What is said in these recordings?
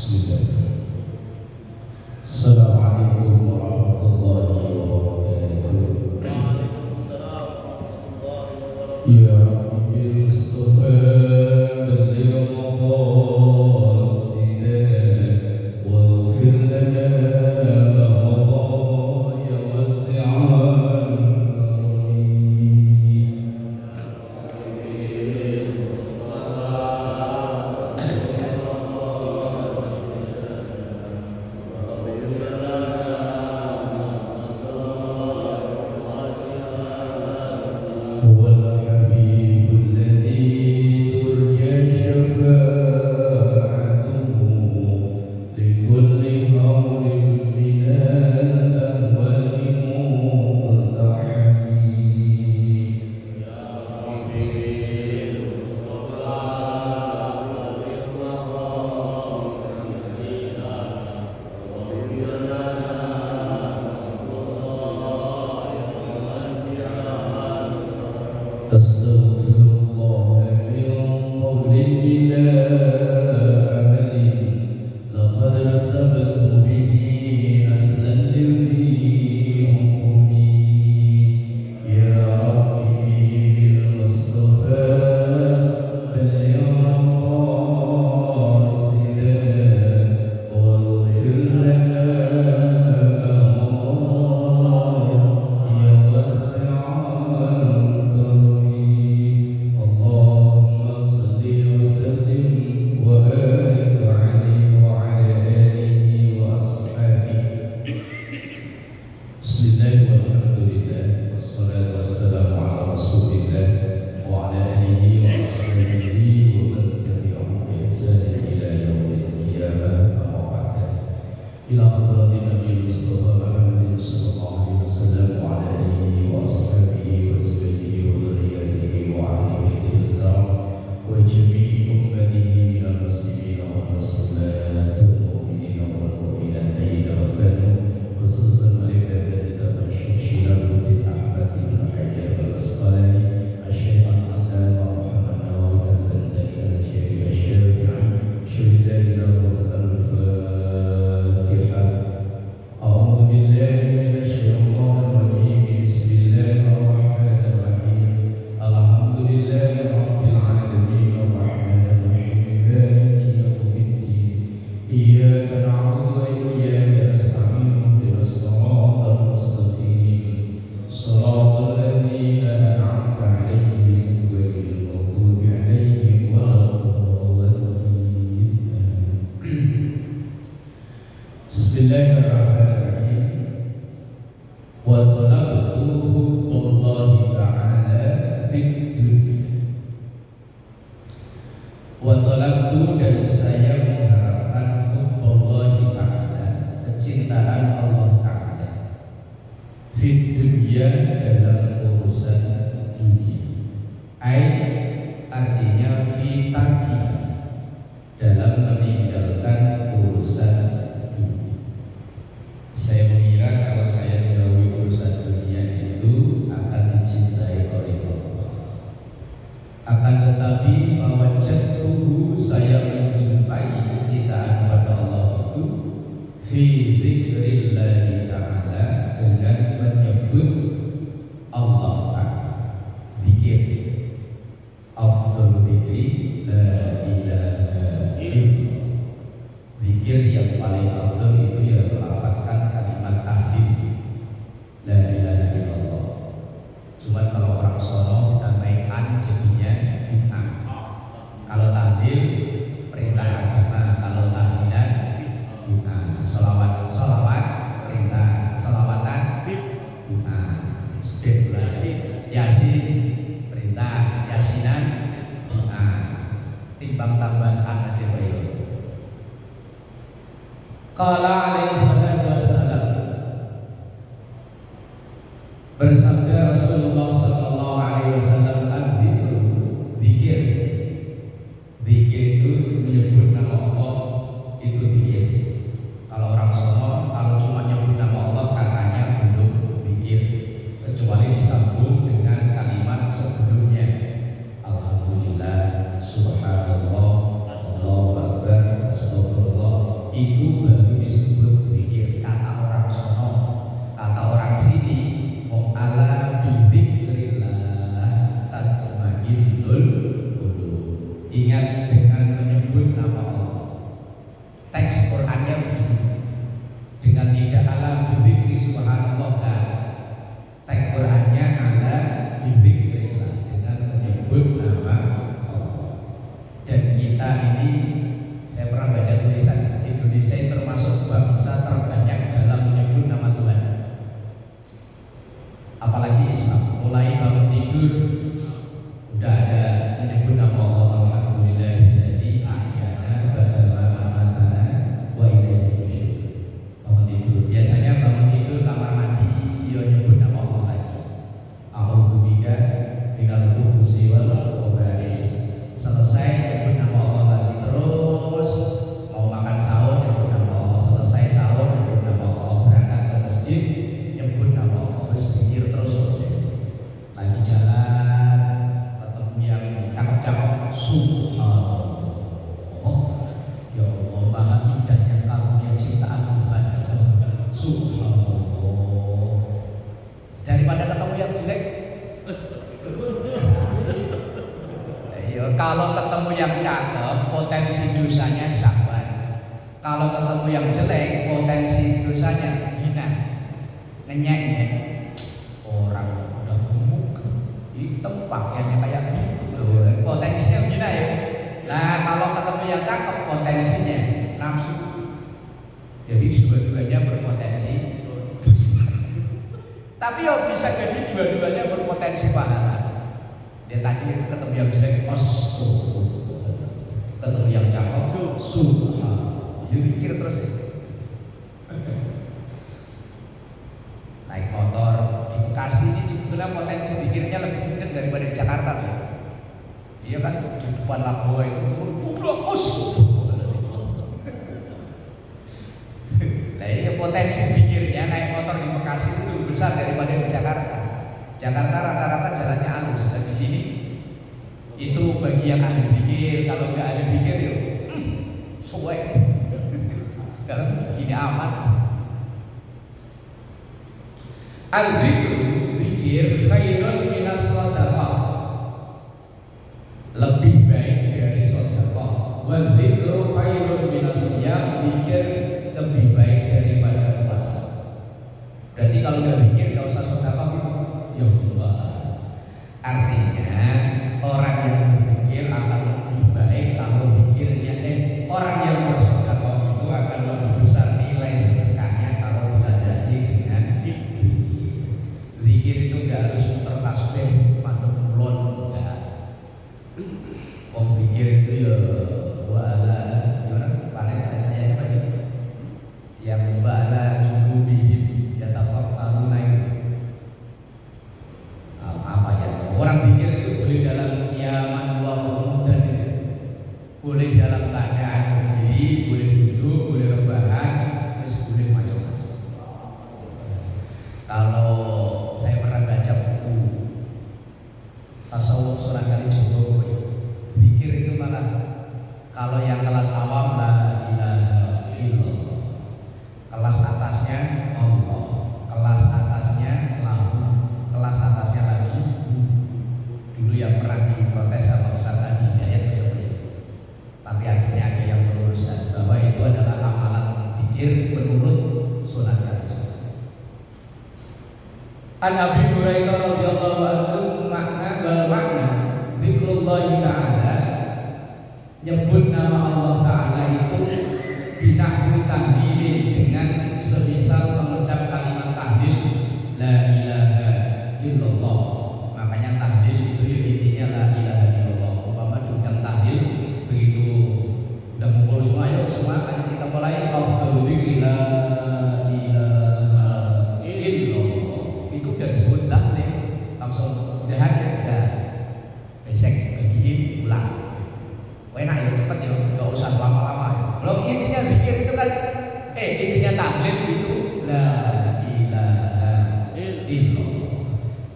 Bismillahirrahmanirrahim. Assalamualaikum warahmatullahi wabarakatuh. Waalaikumsalam warahmatullahi wabarakatuh. Ya Rabbi Mustafa balligh maqasidana waghfir lana ma madha ya wasi'al karami. هو الحبيب الذي ترجى شفاعته لكل هول من الأهوال مقتحم. أستغفر الله من قول بلا عمل لقد نسبت به أسلا لذي حكمي. يا ربي بالمصطفى بلغ مقاصدنا واغفر لنا ما مضى يا واسع الكرم. اللهم صل وسلم وبارك عليه وعلى آله وأصحابه. بسم الله والحمد لله والصلاة والسلام على رسول الله وعلى آله وأصحابه ومن تبعهم بإحسان إلى يوم القيامة. أما بعد، إلى حضرة النبي المصطفى محمد صلى الله عليه وسلم وعلى آله وأصحابه وأزواجه وذريته وأهل بيته الكرام وجميع أمته من المسلمين والمسلمات والمؤمنين والمؤمنات أينما كانوا، خصوصا mereka yang kita bersyukur Syekh Ahmad bin Hajar al-Asqalani, Syekh Al-Allamah Muhammad Nawawi al-Bandari al-Syekh al-Syafi'i. Syuhida lahu al-Fatihah. A'udzu billahi minasyaitonir rajim. Bismillahirrahmanirrahim. Alhamdulillahi rabbil alamin arrahmanir rahim maliki yaumiddin. Iyyaka na'budu wa iyyaka nasta'in. Ihdinas siratal mustaqim. Shiratal ladzina an'amta 'alaihim ghairil maghdubi 'alaihim waladdallin. Bismillahirrahmanirrahim. Wa talabtu hubballahi ta'ala fid dunya. Wa talabtu, dan saya mengharapkan hubballahi ta'ala, kecintaan Allah Ta'ala, fid dunya, dalam urusan dunia. Artinya fi tarki, dalam meninggalkan urusan dunia. Saya mengira kalau saya menjauhi urusan dunia itu akan dicintai oleh Allah. Akan tetapi fawajadtuhu, saya menjumpai kecintaan kepada Allah itu fi dzikrillahi ta'ala, dengan menyebut Allah Ta'ala. Zikir, afdal dzikri la ilaha illallah. Zikir yang paling afdal itu ya melafazkan kalimat tahlil la ilaha illallah. Cuman kalau orang sono ditambahin an jadinya bid'ah. Kalau tahlil perintah agama, kalau tahlilan bid'ah. Salawat perintah, salawatan bid'ah. Sudah Yasin perintah, yasinan bid'ah. Timbang tambahan an aja baik. Qala alaihi salatu wassalam, bersabda Rasulullah sallallahu alaihi wasallam, az-zikru, zikir. Zikir itu menyebut nama Allah, itu zikir. Kalau orang sono, kalau cuma nyebut nama Allah katanya belum zikir, kecuali disambung dengan kalimat sebelumnya. Alhamdulillah, subhanallah, Allahu akbar, astagfirullah, itu baru disebut zikir. Kata orang sono, kata orang sini, wong ala bidzikrillah tatma'innul qulub. Ingat dengan menyebut nama Allah. Teks Qur'annya begitu. Dengan tidak ala bidzikri subhanallah, dan teks Qur'annya ala bidzikrillah, dengan menyebut nama Allah. Dan kita ini, saya pernah baca tulisan, Indonesia termasuk bangsa terbanyak dalam menyebut nama Tuhan. Apalagi Islam, mulai bangun tidur udah ada menyebut nama Allah. Alhamdulillahilladzi ahyana ba'da ma amatana wa ilaihi nusyur. Bangun tidur, biasanya bangun tidur kamar mandi, dia nyebut nama Allah lagi. A'udzubika minal khubuthi wal khaba'is. Selesai nyebut nama Allah lagi, terus mau makan sahur nyebut nama Allah, selesai sahur nyebut nama Allah, berangkat ke masjid nyebut nama Allah, terus zikir terus. Lagi jalan ketemu yang cakep-cakep, subhanallah, ya Allah maha indahnya karunia ciptaan Tuhan, subhanallah. Daripada ketemu yang jelek, kalau ketemu yang cakep, potensi dosanya sabar. Kalau ketemu yang jelek, potensi dosanya hina, ngenyek. Orang udah gemuk, hitam pakaiannya kayak gitu, potensinya hina ya. Nah, kalau ketemu yang cakep, potensinya nafsu. Jadi dua-duanya berpotensi dosa. Tapi ya bisa jadi dua-duanya berpotensi pahala. Dia tadi ketemu yang jelek, ketemu yang cakep, subhanallah. Dia mikir terus ya. Naik motor di Bekasi ini sebetulnya potensi pikirnya lebih kenceng daripada di Jakarta ya. Iya kan, di depan Lagoa itu nah ini potensi pikirnya naik motor di Bekasi itu lebih besar daripada di Jakarta. Jakarta rata-rata jalannya halus, dan di sini itu bagi yang ahli pikir. Kalau nggak ahli pikir yuk, suwek. Sekarang begini amat. Al-dzikru, zikir, khairun minas shadaqah, lebih baik dari sedekah. Wal dzikru khairun minas siyam, zikir lebih baik daripada puasa. Berarti kalau udah zikir nggak usah sedekah gitu. Ya Allah. Artinya orang yang berzikir akan lebih baik kalau zikirnya orang yang bersedekah itu akan lebih besar nilai sedekahnya kalau dilandasi dengan zikir. Zikir itu nggak harus muter tasbih, mandek mulon, enggak. Om zikir itu ya wa'ala, gimana? Paling ayatnya apa aja? Yang wa'ala junubihim yatafakkaruna itu. Apa ya? Orang zikir itu boleh dalam qiyaman wa qu'udan itu. Boleh dalam keadaan berdiri, boleh duduk, boleh rebahan, terus boleh macam-macam. Kalau saya pernah baca buku tasawuf Sunan Kalijogo, zikir itu malah kalau yang kelas awam la ilaha illallah, kelas atasnya Allah, kelas atasnya lahu, kelas atasnya lagi. Dulu yang pernah diprotes sama Ustaz tadi ayat tersebut, tapi akhirnya ada yang meluruskan bahwa itu adalah amalan zikir menurut Sunan Kalijogo. An Abi Hurairah radhiyallahu anhu makna zikrullah ta'ala, nyebut nama Allah ta'ala itu binahwi tahlilin, dengan semisal mengucap kalimat tahlil la ilaha illallah. Makanya tahlil itu intinya la ilaha illallah. Umpama diundang tahlil, begitu udah ngumpul semua, ayo semua kita mulai afdhalu dzikri la ilaha illallah. Itu udah disebut tahlil, langsung udah ada, udah besek bagiin pulang. Enak ya, cepet ya, nggak usah lama-lama. Kalau intinya zikir itu kan, intinya tahlil itu la ilaha illallah.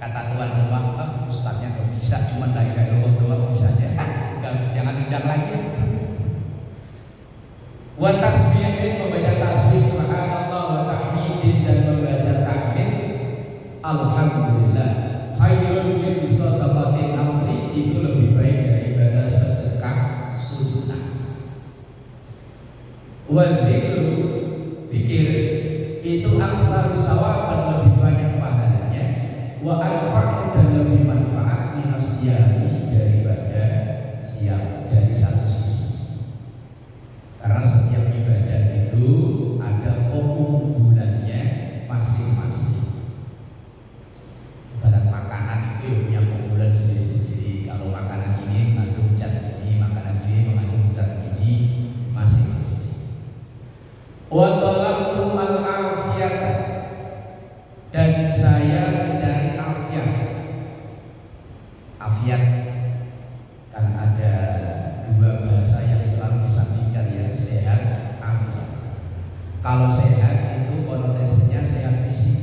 Kata tuan rumah, ustaznya nggak bisa, cuma la ilaha illallah doang bisa aja. Jangan undang lagi. Wa tasbihin alhamdulillah khairun min shadaqatin nafli, itu lebih baik daripada sedekah sunnah. Wa dzikru, dzikir itu aksar sawaban, lebih banyak pahalanya, wa anfa'u, dan lebih manfaat minas siyami, daripada siam. Dari satu sisi, karena setiap ibadah itu ada keunggulannya masing-masing. Ibarat makanan itu ya punya keunggulan sendiri-sendiri. Kalau makanan ini mengandung zat ini, makanan ini mengandung zat ini, masing-masing. Wa talabtu al-afiyata, dan saya mencari afiat. Afiat kan ada dua bahasa yang selalu disandingkan, yang sehat, afiat. Kalau sehat itu konotasinya sehat fisik.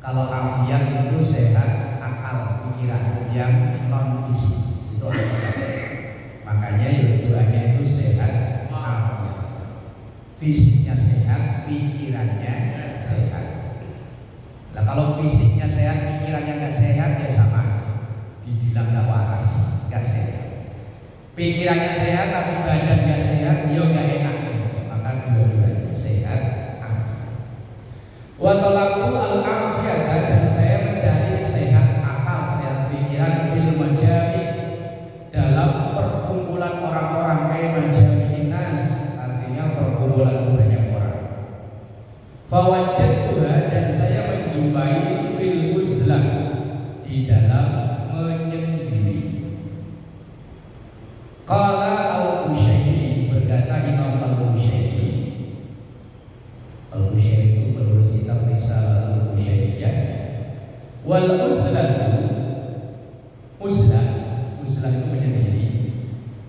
Kalau afiat itu sehat akal, pikiran, yang non fisik, itu afiat. Makanya doanya itu sehat afiat. Fisiknya sehat, pikirannya sehat. Nah kalau fisiknya sehat, pikirannya nggak sehat, ya sama aja, dibilang nggak waras, nggak sehat. Pikirannya sehat tapi badan nggak sehat, dia nggak enak juga. Maka dua-duanya sehat afiat. Wa talaqtu al-afiyata, dan saya mencari sehat akal, sehat pikiran, fil majami, dalam perkumpulan orang-orang, majami nas, artinya perkumpulan banyak orang. Fawajjatuha, dan saya menjumpai fil uzlah, di dalam menyendiri. Qala al-Bushairi, berkata Imam al-Bushairi. Al-Bushairi itu menulis kitab Risalah al-Bushairiyah. Wal uzlah, uzlah itu menyendiri.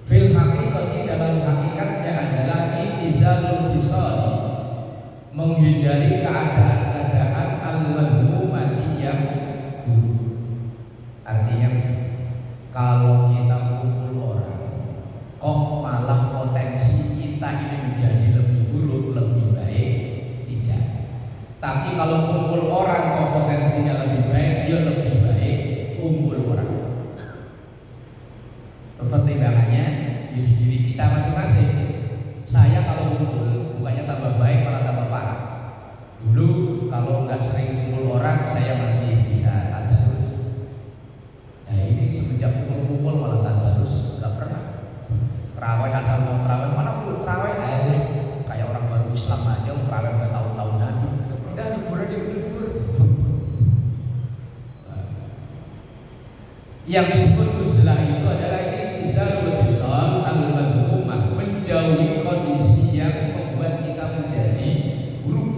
Fil haqiqati, dalam hakikatnya adalah izalul hisal, menghindari keadaan-keadaan al-madhumati, yang buruk. Artinya kalau kita kumpul orang kok malah potensi kita ini menjadi lebih buruk, lebih baik, tidak. Tapi kalau kumpul orang kok potensinya lebih baik, dia lebih baik kumpul orang. Pertimbangannya di diri kita masing-masing. Saya kalau kumpul bukannya tambah baik, malah tambah parah. Dulu kalau nggak sering kumpul orang, saya masih bisa tadarus. Nah ini semenjak kumpul malah tadarus, nggak pernah. Terawih asal mau terawih, mana kumpul terawih? Kayak orang baru Islam aja, terawih udah tahun-tahunan. Udah libur aja, libur. Yang disebut uzlah itu adalah izalul hisal al-madhumah, menjauhi kondisi yang membuat kita menjadi buruk.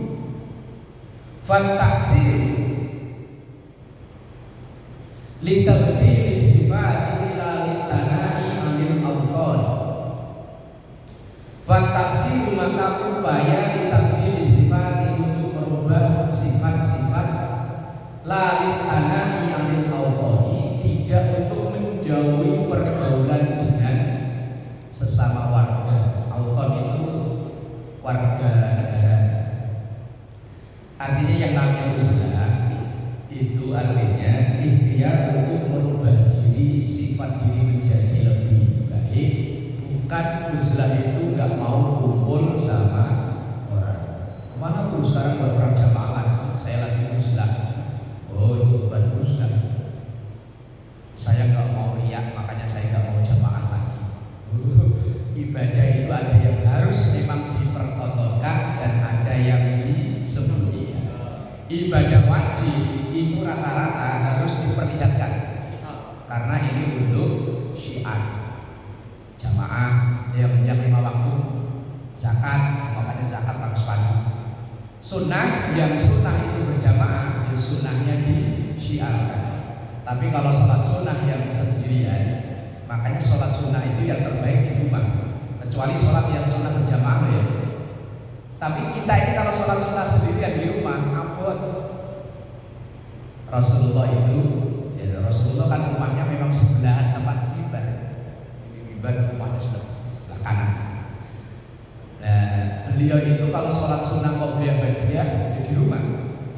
Fantaksir litabdil sifati ila litanai anil awtan. Fantaksir, maka upaya litabdil sifati, untuk merubah sifat-sifat, la litanai anil awtani, tidak untuk menjauhi pergaulan dengan sesama warga. Awtan itu warga negara. Artinya yang namanya uzlah itu artinya ikhtiar untuk merubah diri, sifat diri menjadi lebih baik. Bukan uzlah itu nggak mau kumpul sama orang. Kemana tuh sekarang buat orang jamaah? Saya lagi uzlah. Oh itu bukan uzlah. Saya nggak mau riak, makanya saya nggak mau jamaah lagi. Ibadah itu ada yang harus memang dipertontonkan dan ada yang disembunyikan. Ibadah wajib itu rata-rata harus diperlihatkan, karena ini untuk syiar. Jamaah yang 5 waktu, zakat, makanya zakat harus pagi. Sunnah, yang sunnah itu berjamaah, yang sunnahnya disyiarkan. Tapi kalau sholat sunnah yang sendirian, makanya sholat sunnah itu yang terbaik di rumah. Kecuali sholat yang sunnah berjamaah ya. Tapi kita ini kalau sholat sunnah sendirian di rumah, ampun. Rasulullah itu, ya Rasulullah kan rumahnya memang sebelahan tempat mimbar. Mimbar rumahnya sebelah kanan. Nah, beliau itu kalau sholat sunnah qobliyah ba'diyah di rumah,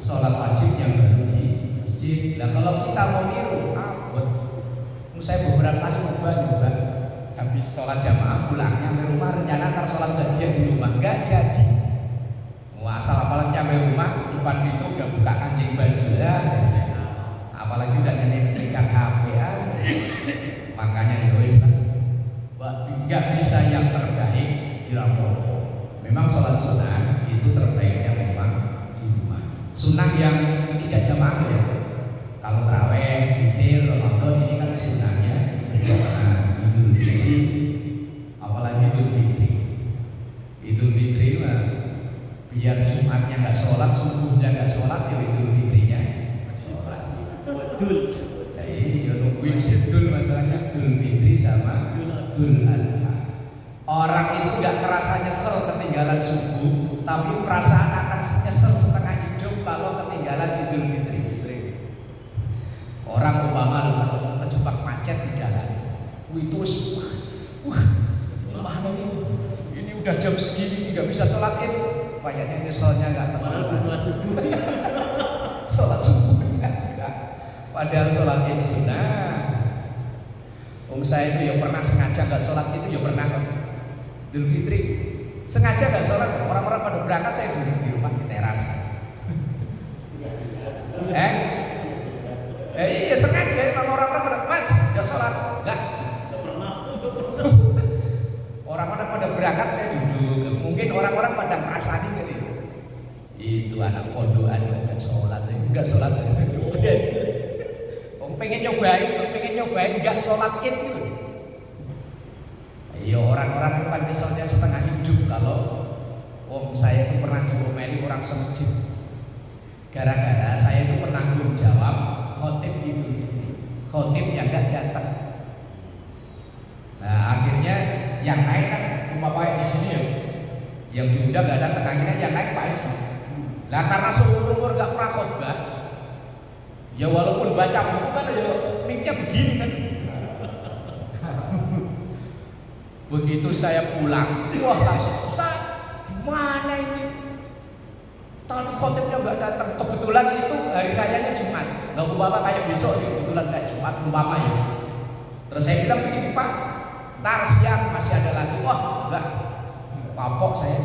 sholat wajib yang baru di masjid. masjid. Nah kalau kita mau niru, abot. Saya beberapa kali nyoba habis sholat jamaah pulangnya ke rumah, rencana ntar sholat gajian di rumah, nggak jadi. Wah, asal apalagi nyampe rumah depan pintu udah buka kancing baju ya, apalagi udah nyetir HP ya. Makanya ya wis lah, nggak bisa yang terbaik di Ramopo. Memang sholat sunnah itu terbaiknya memang di rumah. Sunnah yang tidak jamaah ya. Kalau taraweh, witir, Ramadan ini kan sunnahnya berjamaah. Idul Fitri, apalagi Idul Fitri. Idul Fitri mah biar Jumatnya nggak sholat, subuhnya nggak sholat, ya Idul Fitrinya sholat. Betul. Ya iya nungguin sedul masalahnya Idul Fitri sama Idul Adha. Orang itu nggak merasa nyesel ketinggalan subuh, tapi perasaan akan nyesel setengah hidup kalau ketinggalan Idul Fitri. Orang umpama kejebak macet di jalan, itu mana ini udah jam segini nggak bisa sholat id, kayaknya nyeselnya nggak tenang. Sholat subuh enggak, padahal sholat id sunnah. Saya itu ya pernah sengaja nggak sholat itu, ya pernah Idul Fitri sengaja nggak sholat, orang-orang pada berangkat saya duduk di rumah di teras. Iya sengaja, kalau orang-orang pada mas nggak sholat, nggak pernah. Orang-orang pada berangkat saya duduk, mungkin orang-orang pada ngerasani gitu. Itu anak pondokan nggak sholat, pengen nyobain nggak sholat itu. Iya orang-orang itu kan misalnya setengah hidup kalau saya itu pernah diomeli orang semasjid. Gara-gara saya itu penanggung jawab khotib Idul Fitri, khotib yang gak datang. Nah akhirnya yang naik kan umpamanya di sini ya, yang diundang gak datang, akhirnya yang naik Pak Isi. Nah karena seumur umur gak pernah khotbah, ya walaupun baca buku kan ya mic-nya begini kan. Begitu saya pulang, wah langsung Ustaz, gimana ini? Tahun khotibnya nggak datang. Kebetulan itu hari rayanya Jumat. Nggak umpama kayak besok ya, kebetulan kayak Jumat umpama ya. Terus saya bilang begini Pak, ntar siang masih ada lagi. Wah enggak, kapok saya.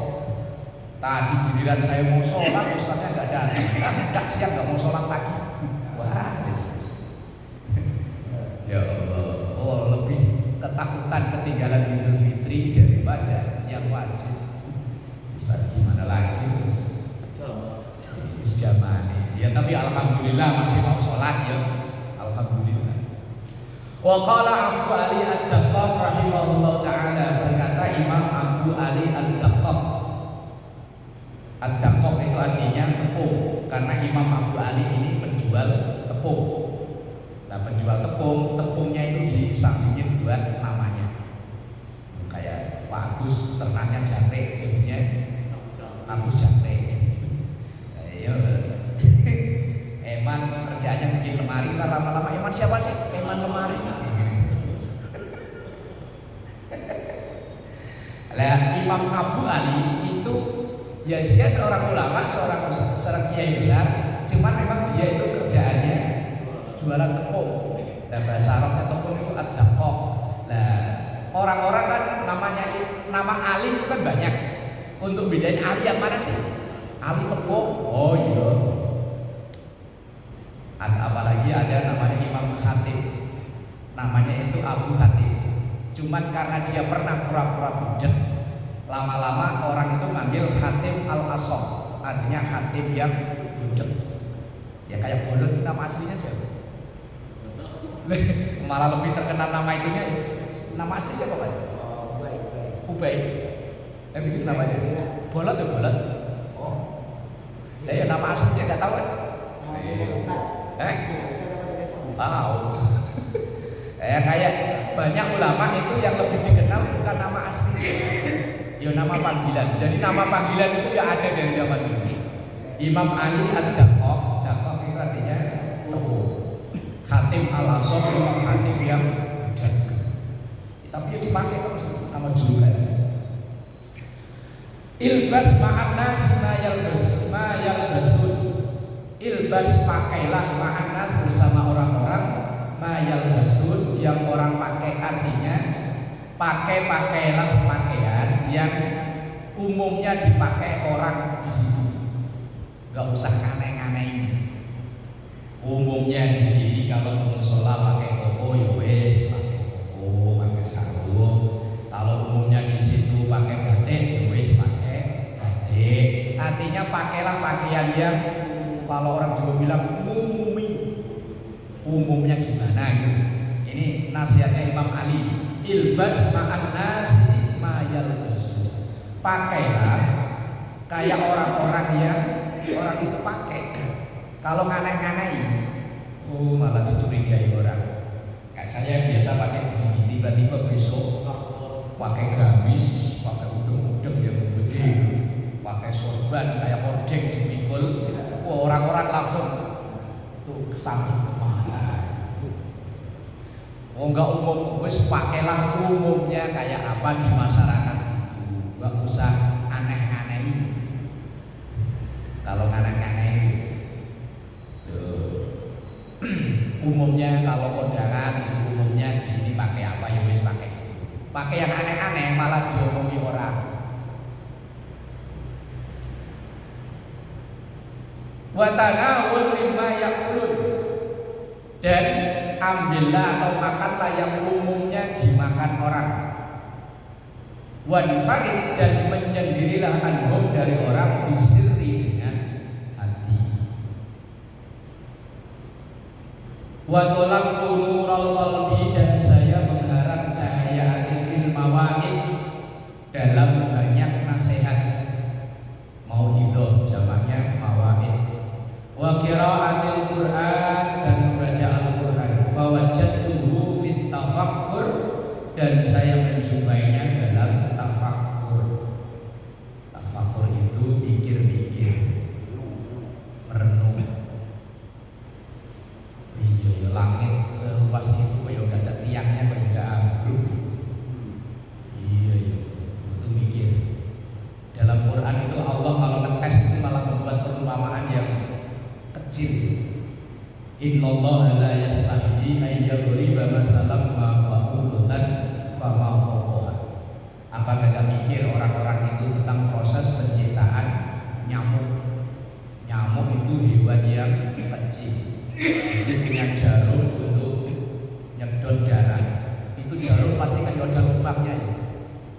Tadi giliran saya mau sholat, Ustaznya nggak datang. Enggak siang nggak mau sholat lagi. Wah, ya Allah. Oh lebih ketakutan ketinggalan Idul Fitri daripada yang wajib. Bisa gimana lagi? Jamani. Ya tapi alhamdulillah masih mau sholat ya. Alhamdulillah. Wa qala Abu Ali Ad-Daqqaq rahimahullah taala, berkata Imam Abu Ali Ad-Daqqaq. Ad-Daqqaq itu artinya tepung, karena Imam Abu Ali ini penjual tepung. Nah penjual tepungnya itu disambungin buat namanya. Kayak Pak Agus ternaknya jate, jadinya Agus jate. Eman kerjaannya bikin lemari, ntar lama-lama Eman siapa sih? Eman lemari. Lah Imam Abu Ali itu ya dia seorang ulama, seorang kiai besar, cuman memang dia itu kerjaannya jualan tepung. Dan bahasa Arabnya tepung itu ad-daqqaq. Nah orang-orang kan nama alim itu kan banyak. Untuk bedain ali yang mana sih? Ali tepung. Oh iya. Apalagi ada namanya Imam Khatib, namanya itu Abu Khatib. Cuman karena dia pernah pura-pura budak, lama-lama orang itu manggil Khatib al-Asam, artinya Khatib yang budak. Ya kayak Bolot, nama aslinya siapa? Malah lebih terkenal nama itunya. Nama asli siapa Pak? Ubay. Bikin namanya Bolot ya Bolot. Oh. Ya nama aslinya nggak tahu kan? Kayak banyak ulama itu yang lebih dikenal bukan nama asli, ya nama panggilan. Jadi nama panggilan itu ya ada dari zaman dulu. Imam Ali Ad-Daqqaq, Daqqaq itu artinya tepung. Khatib al-Asam, Khatib yang budak. Tapi ya dipakai terus nama julukan. Ilbas ma'an nas ma yalbasun. Ilbas pakailah ma'anas bersama orang-orang mayal basun yang orang pakai, artinya pakailah pakaian yang umumnya dipakai orang di situ. Gak usah aneh-aneh. Umumnya di sini kalau mau sholat pakai koko ya wes pakai koko, pakai sarung. Kalau umumnya di situ pakai batik ya wes pakai batik. Artinya pakailah pakaian yang kalau orang Jawa bilang umumi. Umumnya gimana gitu. Ini nasihatnya Imam Ali. Ilbas ma'an nasi ma yalbasu. Pakailah kayak orang-orang yang orang itu pakai. Kalau aneh-aneh, malah dicurigai orang. Kayak saya biasa pakai begini, tiba-tiba besok pakai gamis, pakai udeng-udeng yang gede, pakai sorban kayak ordek dipikul. Orang-orang langsung tuh kesambung kemana? Oh enggak umum, wes pakailah umumnya kayak apa di masyarakat itu, enggak usah aneh-aneh. Kalau aneh-aneh umumnya kalau kondangan itu umumnya di sini pakai apa ya wes pakai itu. Pakai yang aneh-aneh malah diomongi orang. Wa tanawul mimma yakulun, dan ambillah atau makanlah yang umumnya dimakan orang. Wanfarid, dan menyendirilah anhum dari orang bisirri dengan hati. Wa talaqtu nural qalbi, dan saya mengharap cahaya hati fil mawa'id, dalam banyak nasihat. Mau'idhah jamaknya mawa'id. Wa qira'atil Qur'an, dan membaca Al-Qur'an. Fa wajadtuhu fit tafakkur, dan saya menjumpainya dalam tafakkur. Tafakkur itu pikir-pikir, merenung. Iya, langit seluas itu kayak udah ada tiangnya, kayak udah ambruk. Iya, itu mikir. Dalam Quran itu Allah kalau ngetes itu malah membuat perumpamaan yang kecil. Innallaha la yastahyi ay yadriba masalan ma ba'udatan fama fawqaha. Apa kagak mikir orang-orang itu tentang proses penciptaan nyamuk? Nyamuk itu hewan yang kecil. Itu punya jarum untuk nyedot darah. Itu jarum pasti kan ada lubangnya ya.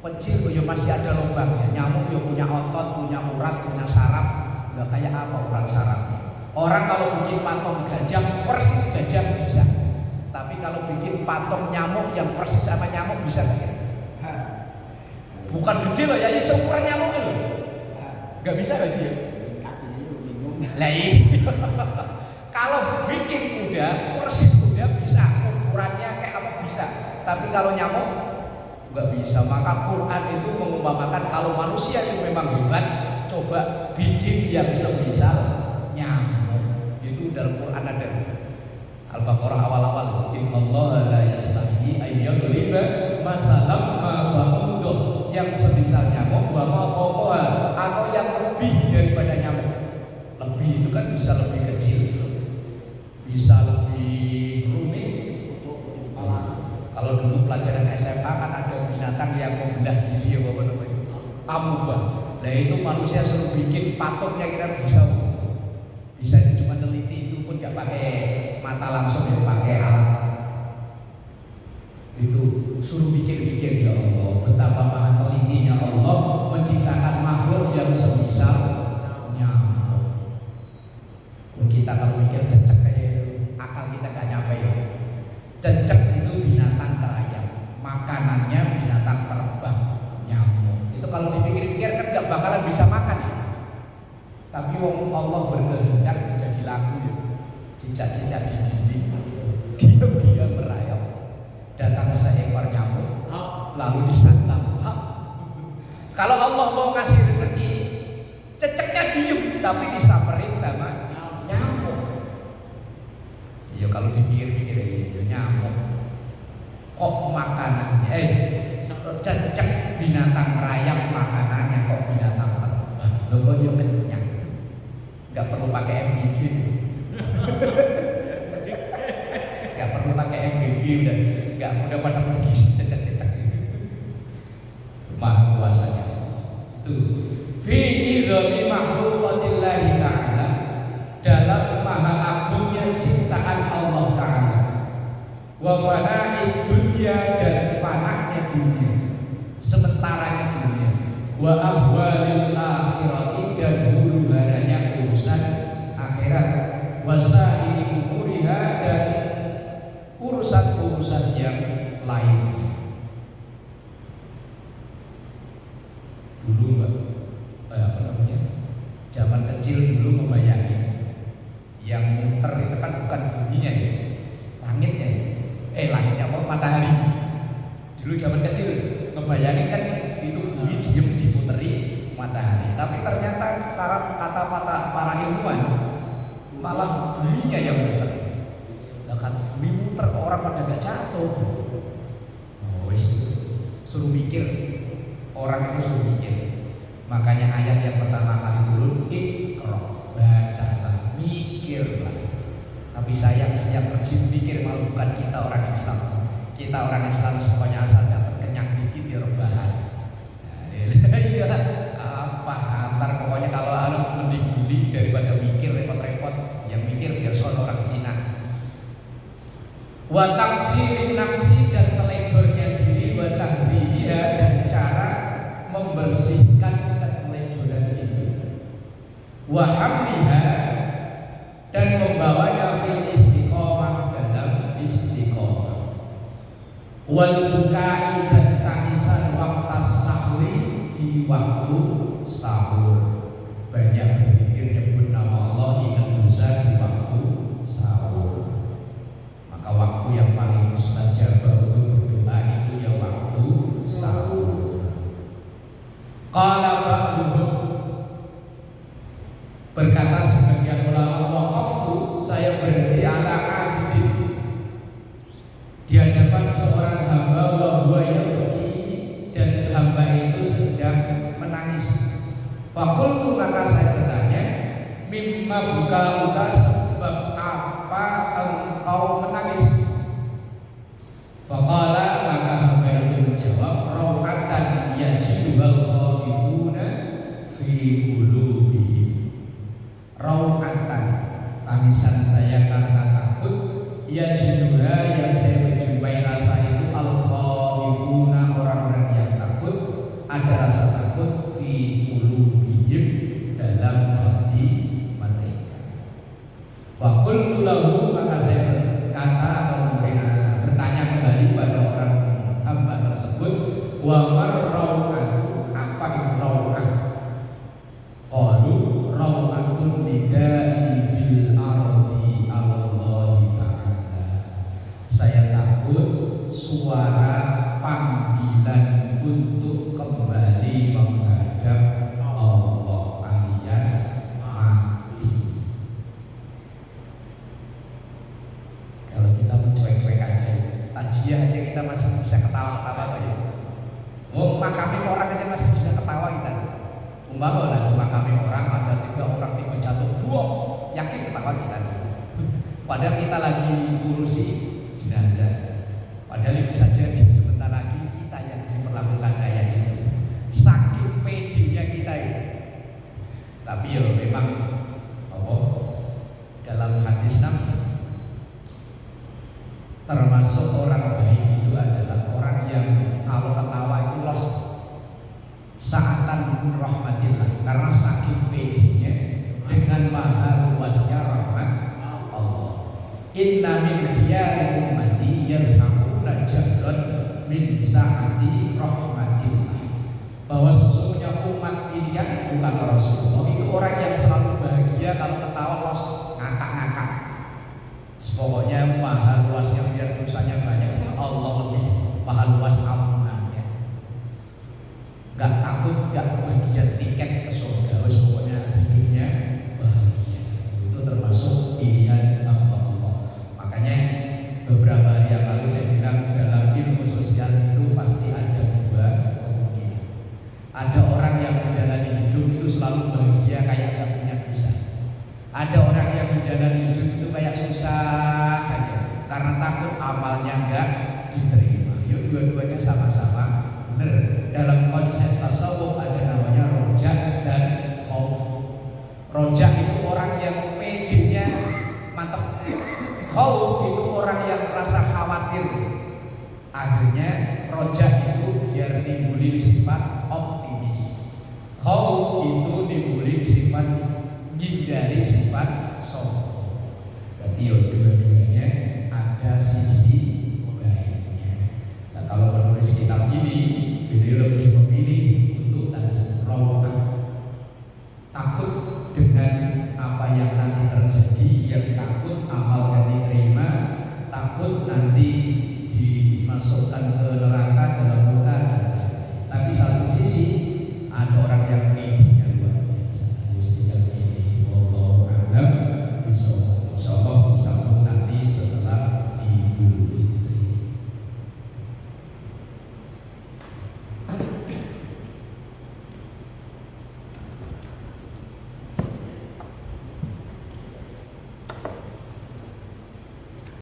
Kecil kok ya masih ada lubangnya. Nyamuk ya punya otot, punya urat, punya saraf. Nggak kayak apa urat sarafnya. Orang kalau bikin patung gajah, persis gajah bisa. Tapi kalau bikin patung nyamuk yang persis sama nyamuk bisa nggak? Bukan gede loh ya, ini seukuran nyamuk itu. Nggak bisa nggak sih ya? Lah kalau bikin kuda, persis kuda bisa. Ukurannya kayak apa bisa. Tapi kalau nyamuk nggak bisa. Maka Quran itu mengumpamakan kalau manusia itu memang hebat, coba bikin yang semisal nyamuk. Itu dalam Quran ada. Al-Baqarah awal-awal, innallaha la yastahyi ay yadriba masalan ma ba'udah, yang semisal nyamuk wa ma fawqaha, atau yang lebih daripada nyamuk. Lebih itu kan bisa lebih kecil, bisa lebih rumit. Kalau dulu pelajaran SMA kan ada binatang yang membelah diri ya apa namanya? Amubah. Nah itu manusia suruh bikin patungnya kira bisa cuma teliti, itu pun nggak pakai mata langsung, ya pakai alat. Itu suruh pikir-pikir, ya Allah betapa maha telitinya Allah menciptakan makhluk yang semisal nyamuk. Kita kalau mikir cecek kayak akal kita nggak nyampe ya. Cecek itu binatang terayam, makanannya binatang terbang, nyamuk. Itu kalau dipikir-pikir kan nggak bakalan bisa makan ya. Tapi wong Allah berkehendak menjadi lagu ya. Cicak-cicak di dinding, diam-diam merayap. Datang seekor nyamuk, lalu disantap. Kalau Allah mau ngasih rezeki, ceceknya diem, tapi disamperin sama nyamuk. Ya kalau dipikir-pikir ya nyamuk. Kok makanannya? Cecek binatang merayap, makanannya kok binatang terbang. Loh kok ya kenyang? Gak perlu perlu pakai MBG. Nggak perlu pakai MBG, udah pada pergi cetak-cetak. Maha kuasanya itu fi idhami makhluqatillahi ta'ala, dalam maha agungnya ciptaan Allah Ta'ala, wa fana'id dunya, dan fana'nya dunia, sementaranya dunia, wa ahwalil akhirati, dan huru-haranya urusan akhirat, wa sa'iri umuriha, dan urusan-urusan yang lainnya. Dulu zaman kecil dulu membayangin yang muter itu kan bukan buminya ya, langitnya ya. Langitnya apa? Matahari. Dulu zaman kecil ngebayangin kan itu bumi diem diputeri matahari, tapi ternyata kata para ilmuwan malah buminya yang muter. Lah kan bumi muter ke orang pada gak jatuh. Suruh mikir, orang itu suruh mikir. Makanya ayat yang pertama kali turun, Iqra, bacalah, mikirlah. Tapi sayang siap rajin mikir malah bukan kita orang Islam. Kita orang Islam semuanya asal dapat kenyang dikit ya rebahan. Iya, apa antar pokoknya kalau mending beli daripada mikir repot-repot. Yang mikir biar soal orang Cina. Wa taksirin nafsi, dan telegornya diri, wa tahdhibiha, dan cara membersihkan keteledoran itu, wa hamliha, dan membawanya fil istiqomah, dalam istiqomah, wal bukai, dan tangisan waktu sahwi, di waktu sahur. Banyak berzikir nyebut nama Allah, ingat dosa di waktu sahur. Maka waktu yang paling mustajab untuk berdoa itu ya waktu sahur. Qala ba'duhum, berkata sebagian ulama, waqaftu, saya berhenti ala abidin, di hadapan seorang hamba, wa huwa yabki, dan hamba itu sedang menangis. Fakultu, maka saya bertanya, mimma buka, sebab apa engkau menangis? Faqala, maka hamba itu menjawab, rawatan yajiduhal khaifuna fi qulubihim. Rawatan, tangisan saya karena takut, yajiduha, yang saya menjumpai rasa itu, al khaifuna, orang-orang yang takut, ada rasa takut, fi qulubihim, dalam hati mereka. Faqultu lahu, maka saya berkata bertanya kembali pada orang hamba tersebut, wa marrawatu, apa itu rawah? Qalu rawatun nidai bil ardi Allahi ta'ala. Saya takut suara panggilan untuk kembali menghadap Allah, alias mati. Kalau kita mencuek-cuek aja, tajiah aja kita masih bisa ketawa-ketawa ya. Makami orang aja masih bisa ketawa kita. Umpama lagi makami orang, ada 3 orang jatuh, buang, yakin ketawa kita. Padahal kita lagi ngurusi jenazah. Padahal bisa jadi sebentar lagi kita yang diperlakukan kayak itu. Saking pedenya kita ini. Tapi ya memang dalam hadis Nabi, termasuk orang baik itu adalah orang yang kalau ketawa itu los saatan rahmatillah, karena saking pedenya dengan maha luasnya rahmat Allah. Inna min khiyari ummati yarhamuna jahran min sa'ati rahmatillah, bahwa sesungguhnya umat pilihan bukan Rasulullah itu orang yang selalu bahagia kalau ketawa los ngakak-ngakak. Pokoknya maha luasnya, biar dosanya banyak, Allah lebih maha luas ampunannya. Gak takut, gak kebagian tiket ke surga, pokoknya hidupnya bahagia. Itu termasuk pilihan Allah. Makanya beberapa hari yang lalu saya bilang dalam ilmu sosial itu pasti ada 2 kemungkinan. Ada orang yang menjalani hidup itu selalu bahagia kayak gak punya dosa. Khauf itu orang yang merasa khawatir. Akhirnya roja itu biar nimbulin sifat optimis. Khauf itu nimbulin sifat hindari sifat sombong. Berarti dua-duanya ada sisi